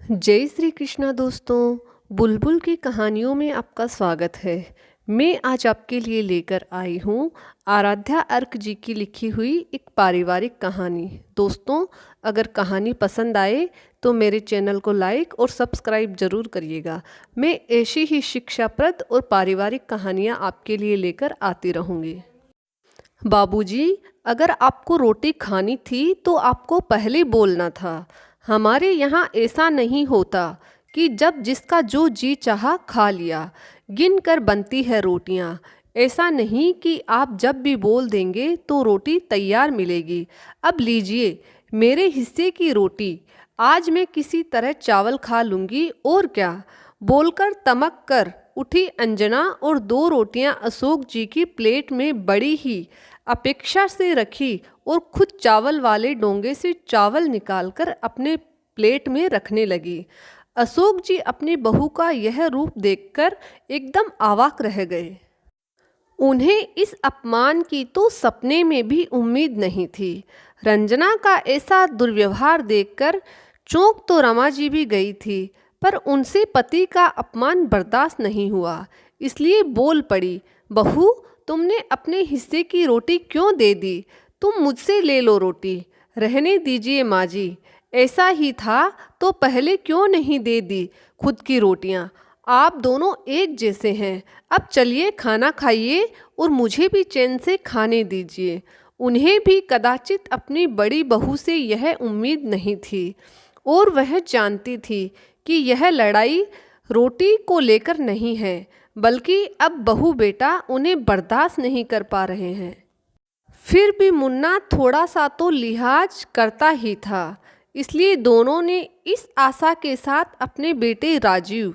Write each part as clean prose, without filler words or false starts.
जय श्री कृष्णा दोस्तों। बुलबुल की कहानियों में आपका स्वागत है। मैं आज आपके लिए लेकर आई हूँ आराध्या अर्क जी की लिखी हुई एक पारिवारिक कहानी। दोस्तों, अगर कहानी पसंद आए तो मेरे चैनल को लाइक और सब्सक्राइब ज़रूर करिएगा। मैं ऐसी ही शिक्षाप्रद और पारिवारिक कहानियाँ आपके लिए लेकर आती रहूँगी। बाबूजी, अगर आपको रोटी खानी थी तो आपको पहले बोलना था। हमारे यहाँ ऐसा नहीं होता कि जब जिसका जो जी चाहा खा लिया। गिन कर बनती है रोटियाँ। ऐसा नहीं कि आप जब भी बोल देंगे तो रोटी तैयार मिलेगी। अब लीजिए मेरे हिस्से की रोटी। आज मैं किसी तरह चावल खा लूँगी और क्या। बोलकर तमक कर उठी अंजना और दो रोटियां अशोक जी की प्लेट में बड़ी ही अपेक्षा से रखी और खुद चावल वाले डोंगे से चावल निकालकर अपने प्लेट में रखने लगी। अशोक जी अपनी बहू का यह रूप देखकर एकदम अवाक रह गए। उन्हें इस अपमान की तो सपने में भी उम्मीद नहीं थी। रंजना का ऐसा दुर्व्यवहार देखकर चौंक तो रमा जी भी गई थी, पर उनसे पति का अपमान बर्दाश्त नहीं हुआ, इसलिए बोल पड़ी, बहू, तुमने अपने हिस्से की रोटी क्यों दे दी? तुम मुझसे ले लो रोटी। रहने दीजिए माँ जी, ऐसा ही था तो पहले क्यों नहीं दे दी खुद की रोटियाँ? आप दोनों एक जैसे हैं। अब चलिए खाना खाइए और मुझे भी चैन से खाने दीजिए। उन्हें भी कदाचित अपनी बड़ी बहू से यह उम्मीद नहीं थी और वह जानती थी कि यह लड़ाई रोटी को लेकर नहीं है, बल्कि अब बहू बेटा उन्हें बर्दाश्त नहीं कर पा रहे हैं। फिर भी मुन्ना थोड़ा सा तो लिहाज करता ही था, इसलिए दोनों ने इस आशा के साथ अपने बेटे राजीव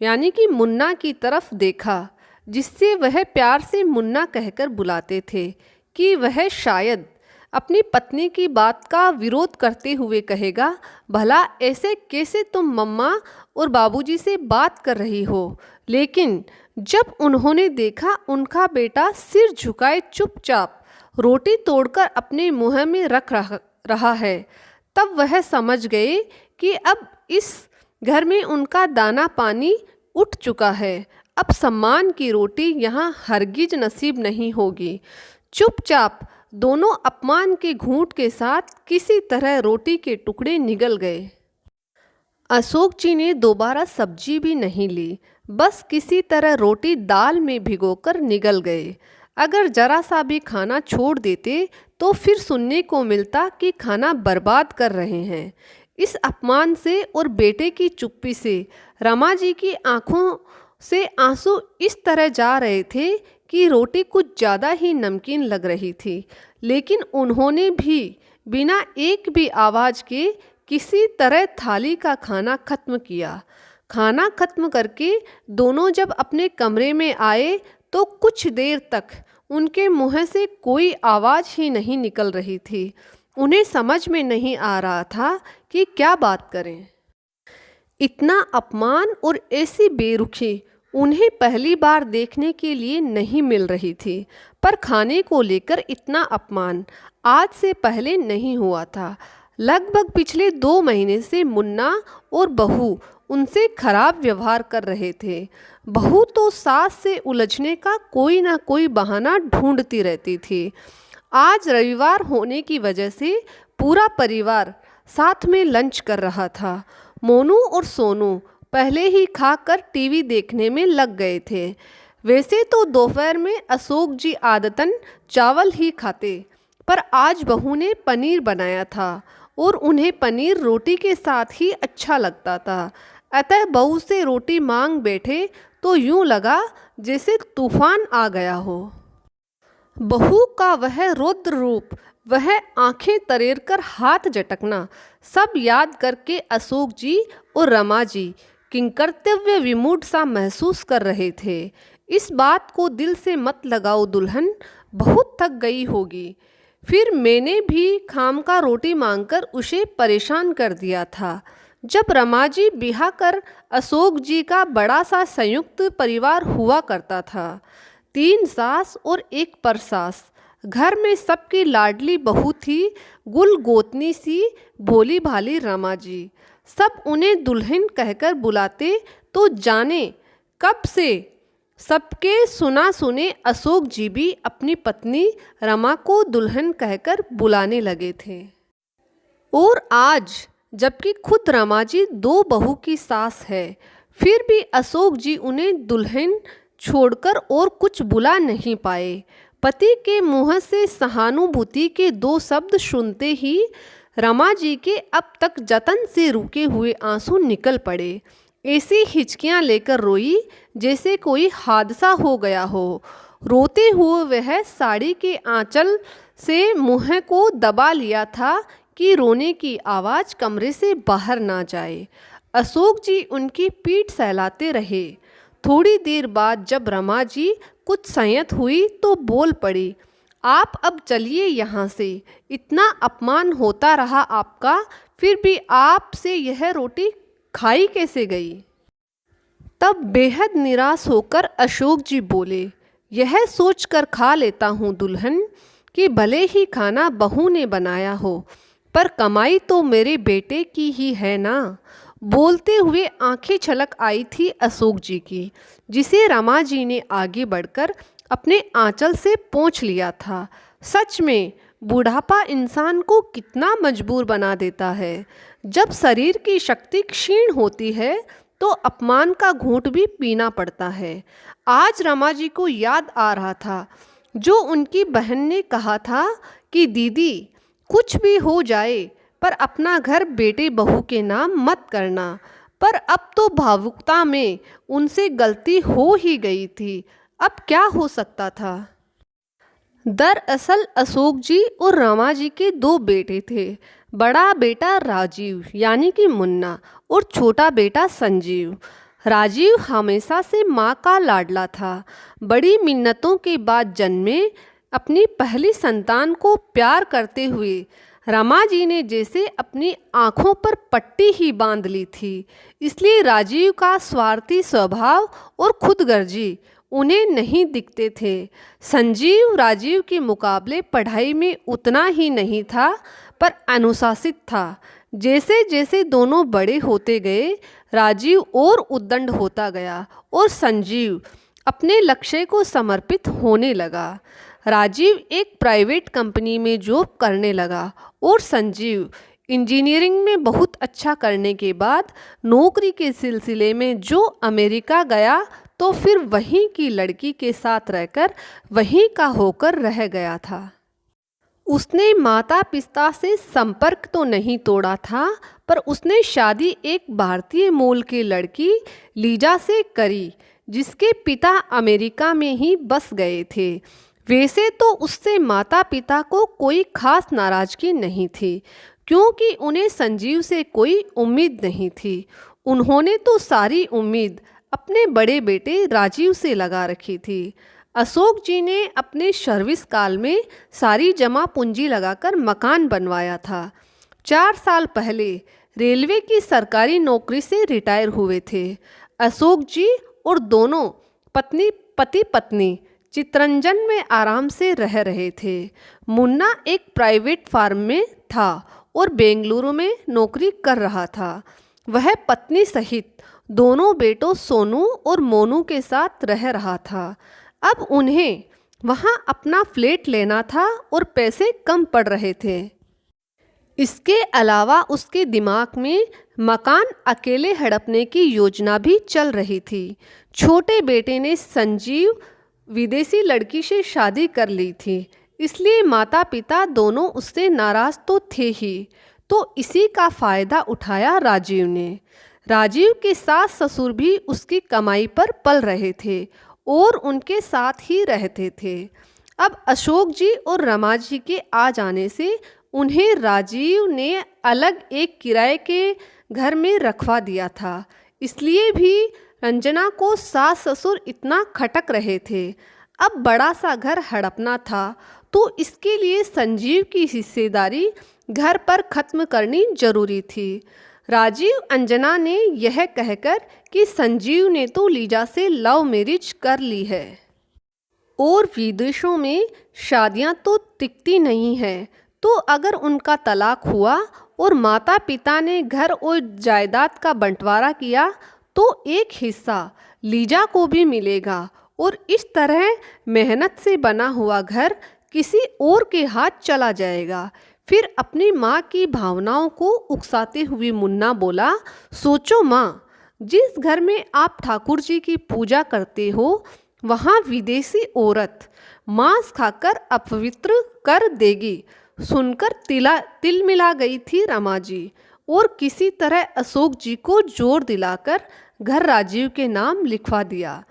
यानी कि मुन्ना की तरफ देखा, जिससे वह प्यार से मुन्ना कहकर बुलाते थे, कि वह शायद अपनी पत्नी की बात का विरोध करते हुए कहेगा, भला ऐसे कैसे तुम मम्मा और बाबूजी से बात कर रही हो? लेकिन जब उन्होंने देखा उनका बेटा सिर झुकाए चुपचाप रोटी तोड़कर अपने मुंह में रख रहा है, तब वह समझ गए कि अब इस घर में उनका दाना पानी उठ चुका है। अब सम्मान की रोटी यहाँ हरगिज नसीब नहीं होगी। चुपचाप दोनों अपमान के घूंट के साथ किसी तरह रोटी के टुकड़े निगल गए। अशोक जी ने दोबारा सब्जी भी नहीं ली, बस किसी तरह रोटी दाल में भिगोकर निगल गए। अगर जरा सा भी खाना छोड़ देते तो फिर सुनने को मिलता कि खाना बर्बाद कर रहे हैं। इस अपमान से और बेटे की चुप्पी से रमा जी की आंखों से आंसू इस तरह जा रहे थे कि रोटी कुछ ज़्यादा ही नमकीन लग रही थी, लेकिन उन्होंने भी बिना एक भी आवाज़ के किसी तरह थाली का खाना खत्म किया। खाना खत्म करके दोनों जब अपने कमरे में आए तो कुछ देर तक उनके मुंह से कोई आवाज़ ही नहीं निकल रही थी। उन्हें समझ में नहीं आ रहा था कि क्या बात करें। इतना अपमान और ऐसी बेरुखी उन्हें पहली बार देखने के लिए नहीं मिल रही थी, पर खाने को लेकर इतना अपमान आज से पहले नहीं हुआ था। लगभग पिछले 2 महीने से मुन्ना और बहू उनसे खराब व्यवहार कर रहे थे। बहू तो सास से उलझने का कोई ना कोई बहाना ढूंढती रहती थी। आज रविवार होने की वजह से पूरा परिवार साथ में लंच कर रहा था। मोनू और सोनू पहले ही खाकर टीवी देखने में लग गए थे। वैसे तो दोपहर में अशोक जी आदतन चावल ही खाते, पर आज बहू ने पनीर बनाया था और उन्हें पनीर रोटी के साथ ही अच्छा लगता था। अतः बहू से रोटी मांग बैठे तो यूं लगा जैसे तूफान आ गया हो। बहू का वह रौद्र रूप, वह आंखें तरेर कर हाथ झटकना, सब याद करके अशोक जी और रमा जी किंकर्तव्य विमूढ़ सा महसूस कर रहे थे। इस बात को दिल से मत लगाओ दुल्हन, बहुत थक गई होगी। फिर मैंने भी खाम का रोटी मांगकर उसे परेशान कर दिया था। जब रमा जी ब्याह कर अशोक जी का बड़ा सा संयुक्त परिवार हुआ करता था, 3 सास और 1 परसास। घर में सबकी लाडली बहू थी गुल गोतनी सी भोली भाली रमा जी। सब उन्हें दुल्हन कहकर बुलाते तो जाने कब से सबके सुना सुने अशोक जी भी अपनी पत्नी रमा को दुल्हन कहकर बुलाने लगे थे। और आज जबकि खुद रमा जी दो बहू की सास है, फिर भी अशोक जी उन्हें दुल्हन छोड़कर और कुछ बुला नहीं पाए। पति के मुंह से सहानुभूति के दो शब्द सुनते ही रमा जी के अब तक जतन से रुके हुए आंसू निकल पड़े। ऐसी हिचकियां लेकर रोई जैसे कोई हादसा हो गया हो। रोते हुए वह साड़ी के आंचल से मुंह को दबा लिया था कि रोने की आवाज़ कमरे से बाहर ना जाए। अशोक जी उनकी पीठ सहलाते रहे। थोड़ी देर बाद जब रमा जी कुछ संयत हुई तो बोल पड़ी, आप अब चलिए यहाँ से, इतना अपमान होता रहा आपका, फिर भी आपसे यह रोटी खाई कैसे गई। तब बेहद निराश होकर अशोक जी बोले, यह सोचकर खा लेता हूँ दुल्हन कि भले ही खाना बहू ने बनाया हो, पर कमाई तो मेरे बेटे की ही है ना। बोलते हुए आंखें छलक आई थी अशोक जी की, जिसे रमा जी ने आगे बढ़कर अपने आंचल से पोंछ लिया था। सच में बुढ़ापा इंसान को कितना मजबूर बना देता है। जब शरीर की शक्ति क्षीण होती है तो अपमान का घूंट भी पीना पड़ता है। आज रमा जी को याद आ रहा था जो उनकी बहन ने कहा था कि दीदी कुछ भी हो जाए पर अपना घर बेटे बहू के नाम मत करना। पर अब तो भावुकता में उनसे गलती हो ही गई थी, अब क्या हो सकता था। दरअसल अशोक जी और रमा जी के दो बेटे थे। बड़ा बेटा राजीव यानी कि मुन्ना और छोटा बेटा संजीव। राजीव हमेशा से माँ का लाडला था। बड़ी मिन्नतों के बाद जन्मे अपनी पहली संतान को प्यार करते हुए रमा जी ने जैसे अपनी आँखों पर पट्टी ही बांध ली थी। इसलिए राजीव का स्वार्थी स्वभाव और खुदगर्जी उन्हें नहीं दिखते थे। संजीव राजीव के मुकाबले पढ़ाई में उतना ही नहीं था, पर अनुशासित था। जैसे जैसे दोनों बड़े होते गए, राजीव और उद्दंड होता गया और संजीव अपने लक्ष्य को समर्पित होने लगा। राजीव एक प्राइवेट कंपनी में जॉब करने लगा और संजीव इंजीनियरिंग में बहुत अच्छा करने के बाद नौकरी के सिलसिले में जो अमेरिका गया तो फिर वहीं की लड़की के साथ रहकर वहीं का होकर रह गया था। उसने माता पिता से संपर्क तो नहीं तोड़ा था, पर उसने शादी एक भारतीय मूल की लड़की लीजा से करी, जिसके पिता अमेरिका में ही बस गए थे। वैसे तो उससे माता पिता को कोई खास नाराज़गी नहीं थी, क्योंकि उन्हें संजीव से कोई उम्मीद नहीं थी। उन्होंने तो सारी उम्मीद अपने बड़े बेटे राजीव से लगा रखी थी। अशोक जी ने अपने सर्विस काल में सारी जमा पूंजी लगाकर मकान बनवाया था। 4 साल पहले रेलवे की सरकारी नौकरी से रिटायर हुए थे। अशोक जी और दोनों पति पत्नी चितरंजन में आराम से रह रहे थे। मुन्ना एक प्राइवेट फार्म में था और बेंगलुरु में नौकरी कर रहा था। वह पत्नी सहित दोनों बेटों सोनू और मोनू के साथ रह रहा था। अब उन्हें वहाँ अपना फ्लैट लेना था और पैसे कम पड़ रहे थे। इसके अलावा उसके दिमाग में मकान अकेले हड़पने की योजना भी चल रही थी। छोटे बेटे ने संजीव विदेशी लड़की से शादी कर ली थी, इसलिए माता पिता दोनों उससे नाराज़ तो थे ही। तो इसी का फ़ायदा उठाया राजीव ने। राजीव के सास ससुर भी उसकी कमाई पर पल रहे थे और उनके साथ ही रहते थे। अब अशोक जी और रमा जी के आ जाने से उन्हें राजीव ने अलग एक किराए के घर में रखवा दिया था। इसलिए भी रंजना को सास ससुर इतना खटक रहे थे। अब बड़ा सा घर हड़पना था, तो इसके लिए संजीव की हिस्सेदारी घर पर ख़त्म करनी जरूरी थी। राजीव अंजना ने यह कहकर कि संजीव ने तो लीजा से लव मैरिज कर ली है और विदेशों में शादियां तो टिकती नहीं हैं, तो अगर उनका तलाक हुआ और माता पिता ने घर और जायदाद का बंटवारा किया तो एक हिस्सा लीजा को भी मिलेगा और इस तरह मेहनत से बना हुआ घर किसी और के हाथ चला जाएगा। फिर अपनी माँ की भावनाओं को उकसाते हुए मुन्ना बोला, सोचो माँ, जिस घर में आप ठाकुर जी की पूजा करते हो वहाँ विदेशी औरत मांस खाकर अपवित्र कर देगी। सुनकर तिल मिला गई थी रमा जी और किसी तरह अशोक जी को जोर दिलाकर घर राजीव के नाम लिखवा दिया।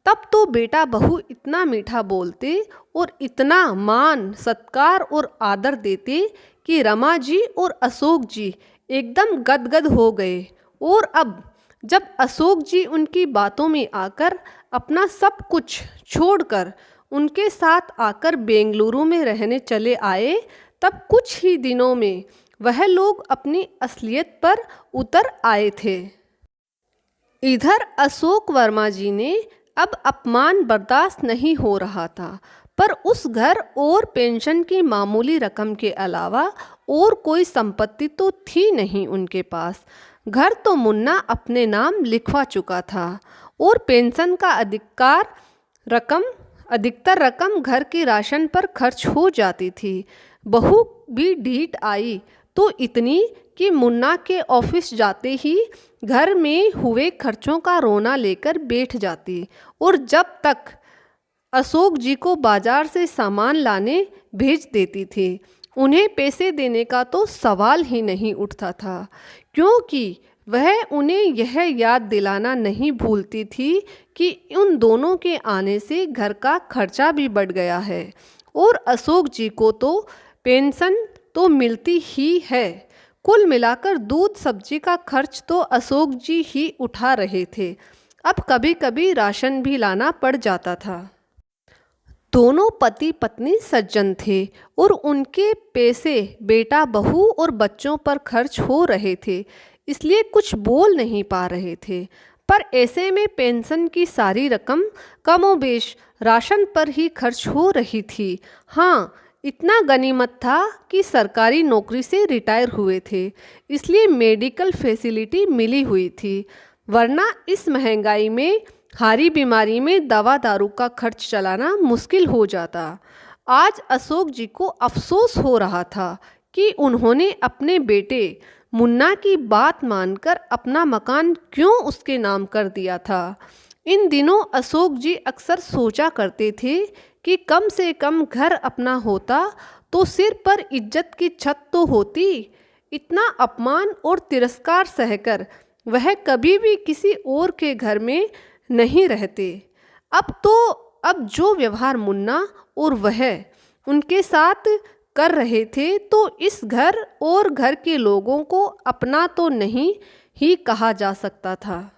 तब तो बेटा बहू इतना मीठा बोलते और इतना मान सत्कार और आदर देते कि रमा जी और अशोक जी एकदम गदगद हो गए। और अब जब अशोक जी उनकी बातों में आकर अपना सब कुछ छोड़कर उनके साथ आकर बेंगलुरु में रहने चले आए, तब कुछ ही दिनों में वह लोग अपनी असलियत पर उतर आए थे। इधर अशोक वर्मा जी ने अब अपमान बर्दाश्त नहीं हो रहा था, पर उस घर और पेंशन की मामूली रकम के अलावा और कोई संपत्ति तो थी नहीं उनके पास। घर तो मुन्ना अपने नाम लिखवा चुका था और पेंशन का अधिकतर रकम घर के राशन पर खर्च हो जाती थी। बहू भी ढीठ आई तो इतनी कि मुन्ना के ऑफिस जाते ही घर में हुए खर्चों का रोना लेकर बैठ जाती और जब तक अशोक जी को बाजार से सामान लाने भेज देती थी। उन्हें पैसे देने का तो सवाल ही नहीं उठता था, क्योंकि वह उन्हें यह याद दिलाना नहीं भूलती थी कि उन दोनों के आने से घर का खर्चा भी बढ़ गया है और अशोक जी को तो पेंशन तो मिलती ही है। कुल मिलाकर दूध सब्जी का खर्च तो अशोक जी ही उठा रहे थे। अब कभी कभी राशन भी लाना पड़ जाता था। दोनों पति पत्नी सज्जन थे और उनके पैसे बेटा बहू और बच्चों पर खर्च हो रहे थे, इसलिए कुछ बोल नहीं पा रहे थे। पर ऐसे में पेंशन की सारी रकम कमोबेश राशन पर ही खर्च हो रही थी। हाँ, इतना गनीमत था कि सरकारी नौकरी से रिटायर हुए थे, इसलिए मेडिकल फैसिलिटी मिली हुई थी, वरना इस महंगाई में हारी बीमारी में दवा दारू का खर्च चलाना मुश्किल हो जाता। आज अशोक जी को अफसोस हो रहा था कि उन्होंने अपने बेटे मुन्ना की बात मानकर अपना मकान क्यों उसके नाम कर दिया था। इन दिनों अशोक जी अक्सर सोचा करते थे कि कम से कम घर अपना होता तो सिर पर इज्जत की छत तो होती। इतना अपमान और तिरस्कार सहकर वह कभी भी किसी और के घर में नहीं रहते। अब जो व्यवहार मुन्ना और वह उनके साथ कर रहे थे तो इस घर और घर के लोगों को अपना तो नहीं ही कहा जा सकता था।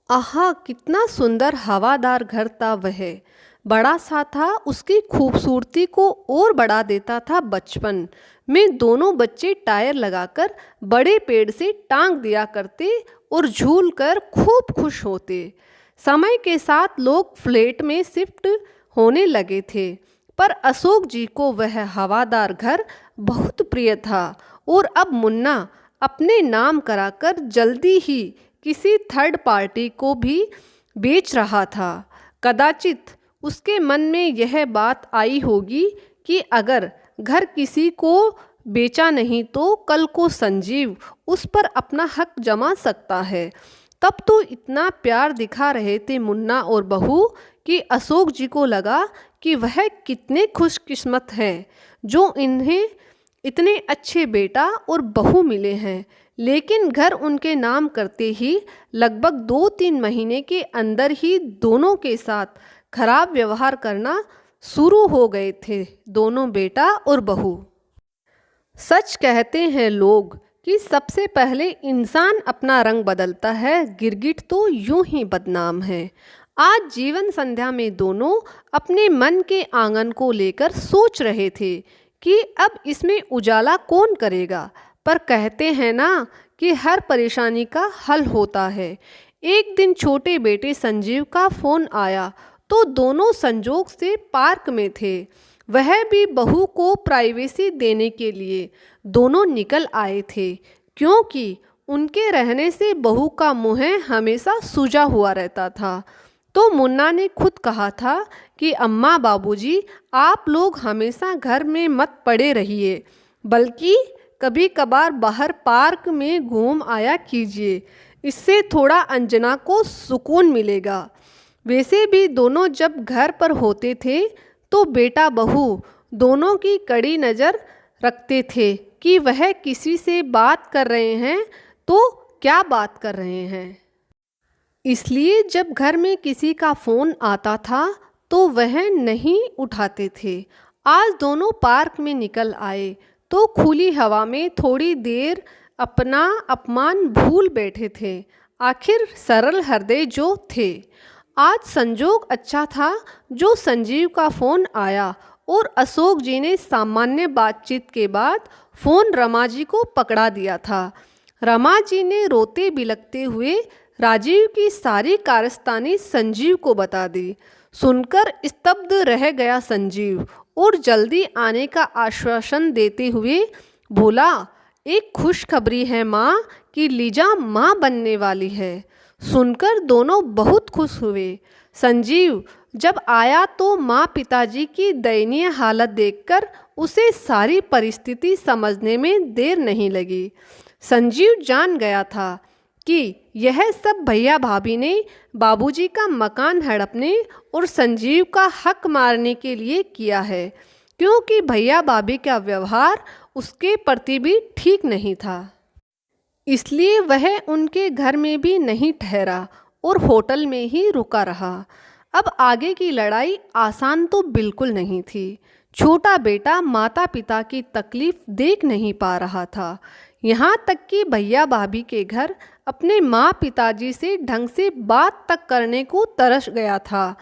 आहा, कितना सुंदर हवादार घर था वह। बड़ा सा था, उसकी खूबसूरती को और बढ़ा देता था बचपन में दोनों बच्चे टायर लगाकर बड़े पेड़ से टांग दिया करते और झूल कर खूब खुश होते। समय के साथ लोग फ्लैट में शिफ्ट होने लगे थे, पर अशोक जी को वह हवादार घर बहुत प्रिय था और अब मुन्ना अपने नाम कराकर जल्दी ही किसी थर्ड पार्टी को भी बेच रहा था। कदाचित उसके मन में यह बात आई होगी कि अगर घर किसी को बेचा नहीं तो कल को संजीव उस पर अपना हक जमा सकता है। तब तो इतना प्यार दिखा रहे थे मुन्ना और बहू कि अशोक जी को लगा कि वह कितने खुशकिस्मत हैं जो इन्हें इतने अच्छे बेटा और बहू मिले हैं। लेकिन घर उनके नाम करते ही लगभग 2-3 महीने के अंदर ही दोनों के साथ खराब व्यवहार करना शुरू हो गए थे दोनों बेटा और बहू। सच कहते हैं लोग कि सबसे पहले इंसान अपना रंग बदलता है, गिरगिट तो यूं ही बदनाम है। आज जीवन संध्या में दोनों अपने मन के आंगन को लेकर सोच रहे थे कि अब इसमें उजाला कौन करेगा, पर कहते हैं ना कि हर परेशानी का हल होता है। एक दिन छोटे बेटे संजीव का फ़ोन आया तो दोनों संजोग से पार्क में थे। वह भी बहू को प्राइवेसी देने के लिए दोनों निकल आए थे, क्योंकि उनके रहने से बहू का मुंह हमेशा सूजा हुआ रहता था। तो मुन्ना ने खुद कहा था कि अम्मा बाबूजी, आप लोग हमेशा घर में मत पड़े रहिए, बल्कि कभी कभार बाहर पार्क में घूम आया कीजिए, इससे थोड़ा अंजना को सुकून मिलेगा। वैसे भी दोनों जब घर पर होते थे तो बेटा बहू दोनों की कड़ी नज़र रखते थे कि वह किसी से बात कर रहे हैं तो क्या बात कर रहे हैं। इसलिए जब घर में किसी का फ़ोन आता था तो वह नहीं उठाते थे। आज दोनों पार्क में निकल आए तो खुली हवा में थोड़ी देर अपना अपमान भूल बैठे थे। आखिर सरल हृदय जो थे। आज संजोग अच्छा था जो संजीव का फ़ोन आया और अशोक जी ने सामान्य बातचीत के बाद फ़ोन रमा जी को पकड़ा दिया था। रमा जी ने रोते बिलखते हुए राजीव की सारी कारस्तानी संजीव को बता दी। सुनकर स्तब्ध रह गया संजीव और जल्दी आने का आश्वासन देते हुए बोला, एक खुशखबरी है माँ कि लीजा माँ बनने वाली है। सुनकर दोनों बहुत खुश हुए। संजीव जब आया तो माँ पिताजी की दयनीय हालत देखकर उसे सारी परिस्थिति समझने में देर नहीं लगी। संजीव जान गया था कि यह सब भैया भाभी ने बाबूजी का मकान हड़पने और संजीव का हक मारने के लिए किया है, क्योंकि भैया भाभी का व्यवहार उसके प्रति भी ठीक नहीं था। इसलिए वह उनके घर में भी नहीं ठहरा और होटल में ही रुका रहा। अब आगे की लड़ाई आसान तो बिल्कुल नहीं थी। छोटा बेटा माता पिता की तकलीफ देख नहीं पा रहा था। यहाँ तक कि भैया भाभी के घर अपने माँ पिताजी से ढंग से बात तक करने को तरस गया था।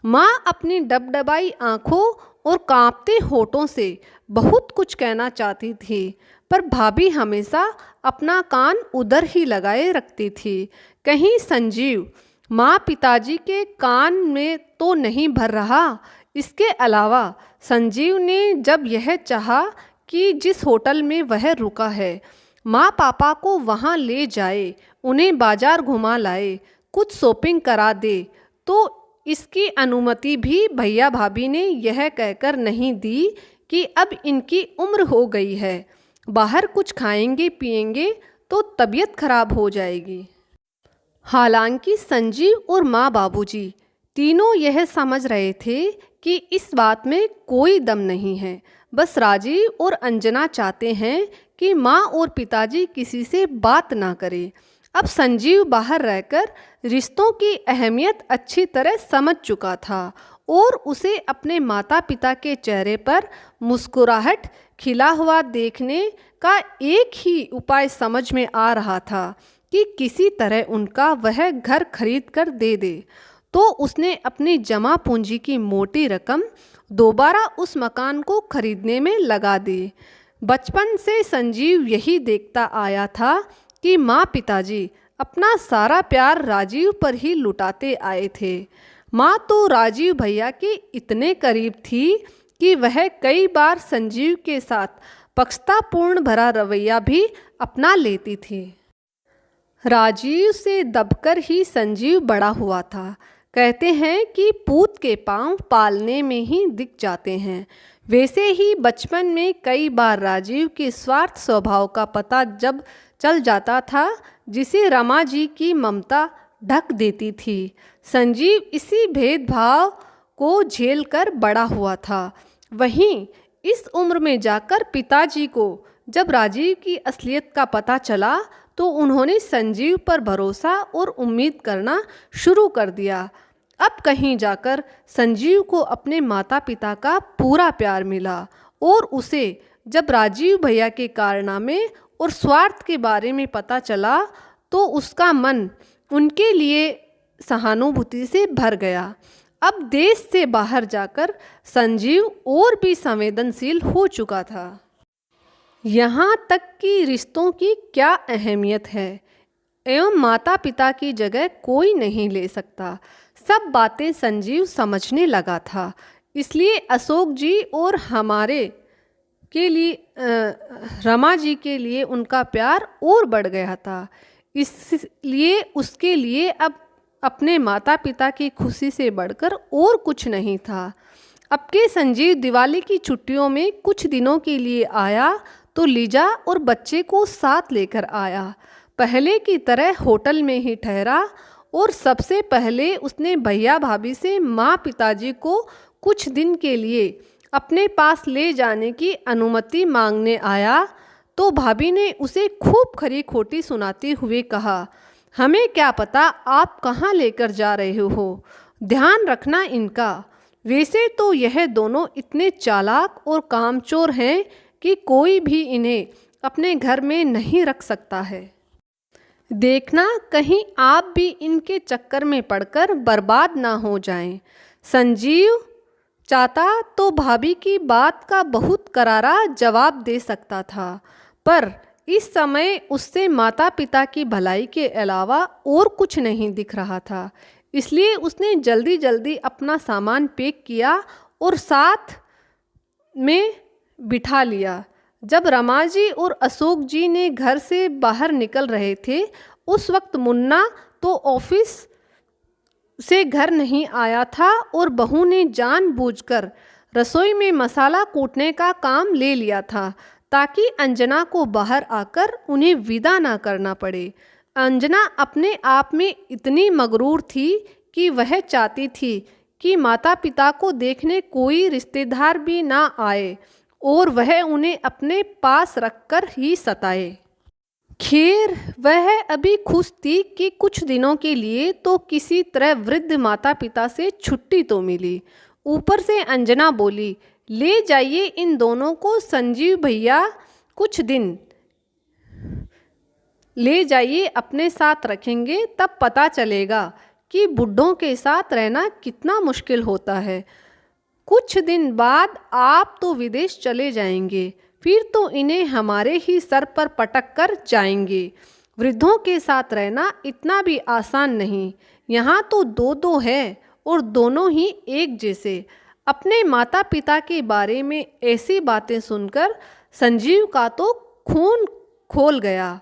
माँ अपनी डबडबाई आंखों और कांपते होठों से बहुत कुछ कहना चाहती थी, पर भाभी हमेशा अपना कान उधर ही लगाए रखती थी। कहीं संजीव माँ पिताजी के कान में तो नहीं भर रहा। इसके अलावा संजीव ने जब यह चाहा कि जिस होटल में वह रुका है माँ पापा को वहाँ ले जाए, उन्हें बाजार घुमा लाए, कुछ शॉपिंग करा दे, तो इसकी अनुमति भी भैया भाभी ने यह कहकर नहीं दी कि अब इनकी उम्र हो गई है, बाहर कुछ खाएंगे पिएंगे तो तबीयत खराब हो जाएगी। हालांकि संजीव और माँ बाबूजी तीनों यह समझ रहे थे कि इस बात में कोई दम नहीं है, बस राजीव और अंजना चाहते हैं कि माँ और पिताजी किसी से बात ना करें। अब संजीव बाहर रहकर रिश्तों की अहमियत अच्छी तरह समझ चुका था और उसे अपने माता पिता के चेहरे पर मुस्कुराहट खिला हुआ देखने का एक ही उपाय समझ में आ रहा था कि किसी तरह उनका वह घर खरीद कर दे दे। तो उसने अपनी जमा पूंजी की मोटी रकम दोबारा उस मकान को खरीदने में लगा दी। बचपन से संजीव यही देखता आया था कि माँ पिताजी अपना सारा प्यार राजीव पर ही लुटाते आए थे। माँ तो राजीव भैया के इतने करीब थी कि वह कई बार संजीव के साथ पक्षतापूर्ण भरा रवैया भी अपना लेती थी। राजीव से दबकर ही संजीव बड़ा हुआ था। कहते हैं कि पूत के पांव पालने में ही दिख जाते हैं। वैसे ही बचपन में कई बार राजीव के स्वार्थ स्वभाव का पता जब चल जाता था, जिसे रमा जी की ममता ढक देती थी। संजीव इसी भेदभाव को झेलकर बड़ा हुआ था। वहीं इस उम्र में जाकर पिताजी को जब राजीव की असलियत का पता चला तो उन्होंने संजीव पर भरोसा और उम्मीद करना शुरू कर दिया। अब कहीं जाकर संजीव को अपने माता पिता का पूरा प्यार मिला और उसे जब राजीव भैया के कारनामे और स्वार्थ के बारे में पता चला तो उसका मन उनके लिए सहानुभूति से भर गया। अब देश से बाहर जाकर संजीव और भी संवेदनशील हो चुका था। यहाँ तक कि रिश्तों की क्या अहमियत है एवं माता पिता की जगह कोई नहीं ले सकता, सब बातें संजीव समझने लगा था। इसलिए अशोक जी और हमारे के लिए रमा जी के लिए उनका प्यार और बढ़ गया था। इसलिए उसके लिए अब अपने माता पिता की खुशी से बढ़कर और कुछ नहीं था। अब के संजीव दिवाली की छुट्टियों में कुछ दिनों के लिए आया तो लीजा और बच्चे को साथ लेकर आया। पहले की तरह होटल में ही ठहरा और सबसे पहले उसने भैया भाभी से माँ पिताजी को कुछ दिन के लिए अपने पास ले जाने की अनुमति मांगने आया तो भाभी ने उसे खूब खरी खोटी सुनाते हुए कहा, हमें क्या पता आप कहाँ लेकर जा रहे हो, ध्यान रखना इनका। वैसे तो यह दोनों इतने चालाक और कामचोर हैं कि कोई भी इन्हें अपने घर में नहीं रख सकता है। देखना कहीं आप भी इनके चक्कर में पड़कर बर्बाद ना हो जाएं। संजीव चाहता तो भाभी की बात का बहुत करारा जवाब दे सकता था, पर इस समय उससे माता पिता की भलाई के अलावा और कुछ नहीं दिख रहा था। इसलिए उसने जल्दी जल्दी अपना सामान पैक किया और साथ में बिठा लिया। जब रमा जी और अशोक जी ने घर से बाहर निकल रहे थे उस वक्त मुन्ना तो ऑफिस से घर नहीं आया था और बहू ने जानबूझकर रसोई में मसाला कूटने का काम ले लिया था ताकि अंजना को बाहर आकर उन्हें विदा ना करना पड़े। अंजना अपने आप में इतनी मगरूर थी कि वह चाहती थी कि माता पिता को देखने कोई रिश्तेदार भी ना आए और वह उन्हें अपने पास रखकर ही सताए। खैर वह अभी खुश थी कि कुछ दिनों के लिए तो किसी तरह वृद्ध माता पिता से छुट्टी तो मिली। ऊपर से अंजना बोली, ले जाइए इन दोनों को संजीव भैया कुछ दिन ले जाइए, अपने साथ रखेंगे तब पता चलेगा कि बुढ़ों के साथ रहना कितना मुश्किल होता है। कुछ दिन बाद आप तो विदेश चले जाएंगे, फिर तो इन्हें हमारे ही सर पर पटक कर जाएंगे। वृद्धों के साथ रहना इतना भी आसान नहीं, यहाँ तो दो दो है और दोनों ही एक जैसे। अपने माता पिता के बारे में ऐसी बातें सुनकर संजीव का तो खून खोल गया।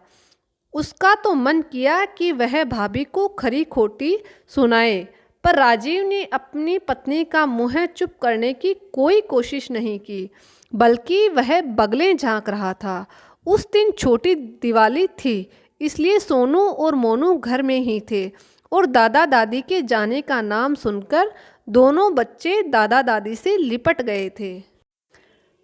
उसका तो मन किया कि वह भाभी को खरी खोटी सुनाए, पर राजीव ने अपनी पत्नी का मुँह चुप करने की कोई कोशिश नहीं की, बल्कि वह बगलें झांक रहा था। उस दिन छोटी दिवाली थी, इसलिए सोनू और मोनू घर में ही थे और दादा दादी के जाने का नाम सुनकर दोनों बच्चे दादा दादी से लिपट गए थे।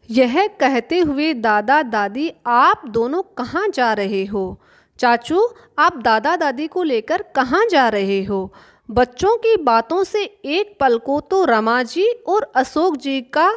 यह कहते हुए दादा दादी, आप दोनों कहाँ जा रहे हो? चाचू, आप दादा दादी को लेकर कहाँ जा रहे हो? बच्चों की बातों से एक पल को तो रमा जी और अशोक जी का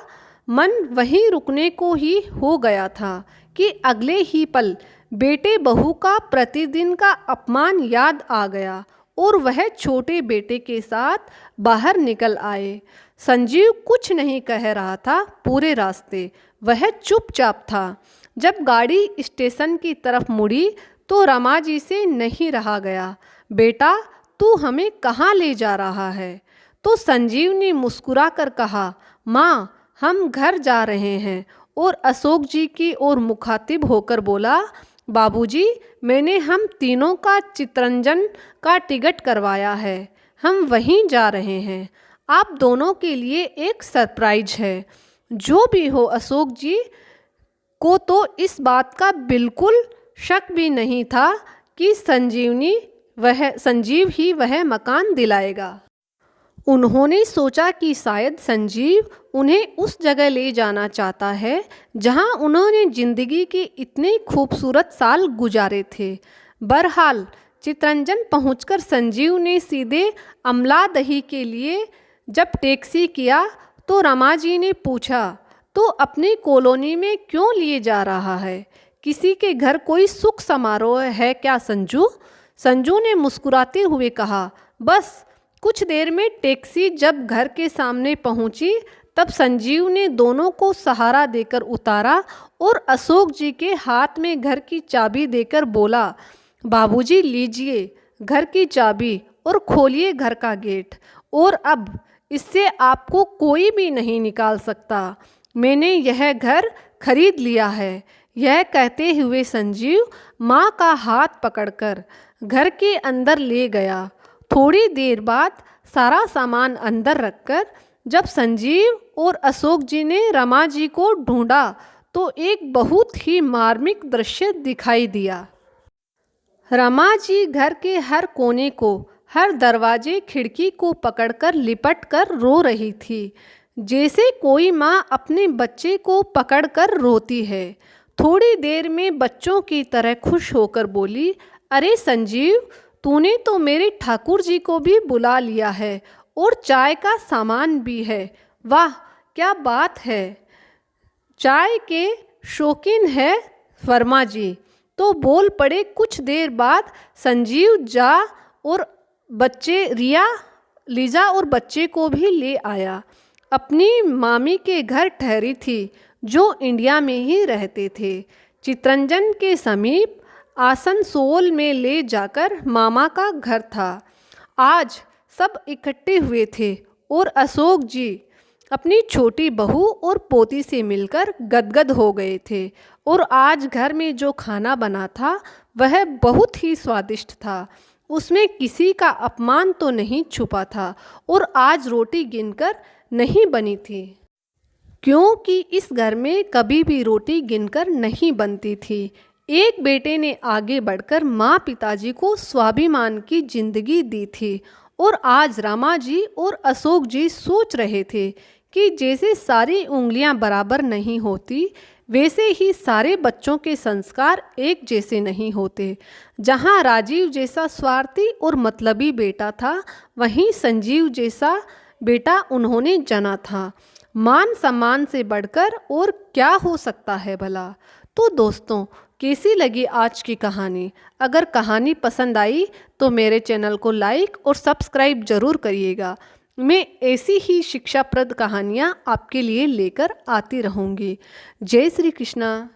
मन वहीं रुकने को ही हो गया था कि अगले ही पल बेटे बहू का प्रतिदिन का अपमान याद आ गया और वह छोटे बेटे के साथ बाहर निकल आए। संजीव कुछ नहीं कह रहा था पूरे रास्ते, वह चुपचाप था। जब गाड़ी स्टेशन की तरफ मुड़ी तो रमा जी से नहीं रहा गया, बेटा तू हमें कहाँ ले जा रहा है? तो संजीव ने मुस्कुरा कर कहा, माँ हम घर जा रहे हैं। और अशोक जी की ओर मुखातिब होकर बोला, बाबूजी मैंने हम तीनों का चितरंजन का टिकट करवाया है, हम वहीं जा रहे हैं। आप दोनों के लिए एक सरप्राइज है। जो भी हो अशोक जी को तो इस बात का बिल्कुल शक भी नहीं था कि संजीव ही वह मकान दिलाएगा। उन्होंने सोचा कि शायद संजीव उन्हें उस जगह ले जाना चाहता है जहां उन्होंने जिंदगी के इतने खूबसूरत साल गुजारे थे। बहरहाल चितरंजन पहुंचकर संजीव ने सीधे अमलादही के लिए जब टैक्सी किया तो रमा जी ने पूछा, तो अपनी कॉलोनी में क्यों लिए जा रहा है? किसी के घर कोई सुख समारोह है क्या संजू? संजू ने मुस्कुराते हुए कहा, बस। कुछ देर में टैक्सी जब घर के सामने पहुंची तब संजीव ने दोनों को सहारा देकर उतारा और अशोक जी के हाथ में घर की चाबी देकर बोला, बाबूजी लीजिए घर की चाबी और खोलिए घर का गेट। और अब इससे आपको कोई भी नहीं निकाल सकता। मैंने यह घर खरीद लिया है। यह कहते हुए संजीव माँ का हाथ पकड़कर घर के अंदर ले गया। थोड़ी देर बाद सारा सामान अंदर रखकर जब संजीव और अशोक जी ने रमा जी को ढूंढा तो एक बहुत ही मार्मिक दृश्य दिखाई दिया। रमा जी घर के हर कोने को, हर दरवाजे खिड़की को पकड़कर लिपट कर रो रही थी, जैसे कोई माँ अपने बच्चे को पकड़कर रोती है। थोड़ी देर में बच्चों की तरह खुश होकर बोली, अरे संजीव, तूने तो मेरे ठाकुर जी को भी बुला लिया है और चाय का सामान भी है। वाह, क्या बात है! चाय के शौकीन है वर्मा जी। तो बोल पड़े। कुछ देर बाद संजीव लीजा और बच्चे को भी ले आया। अपनी मामी के घर ठहरी थी, जो इंडिया में ही रहते थे। चितरंजन के समीप आसनसोल में ले जाकर मामा का घर था। आज सब इकट्ठे हुए थे और अशोक जी अपनी छोटी बहू और पोती से मिलकर गदगद हो गए थे। और आज घर में जो खाना बना था वह बहुत ही स्वादिष्ट था। उसमें किसी का अपमान तो नहीं छुपा था। और आज रोटी गिनकर नहीं बनी थी, क्योंकि इस घर में कभी भी रोटी गिनकर नहीं बनती थी। एक बेटे ने आगे बढ़कर माँ पिताजी को स्वाभिमान की जिंदगी दी थी। और आज रमा जी और अशोक जी सोच रहे थे कि जैसे सारी उंगलियां बराबर नहीं होती, वैसे ही सारे बच्चों के संस्कार एक जैसे नहीं होते। जहां राजीव जैसा स्वार्थी और मतलबी बेटा था, वहीं संजीव जैसा बेटा उन्होंने जना था। मान सम्मान से बढ़कर और क्या हो सकता है भला। तो दोस्तों, कैसी लगी आज की कहानी? अगर कहानी पसंद आई तो मेरे चैनल को लाइक और सब्सक्राइब जरूर करिएगा। मैं ऐसी ही शिक्षाप्रद कहानियाँ आपके लिए लेकर आती रहूँगी। जय श्री कृष्णा।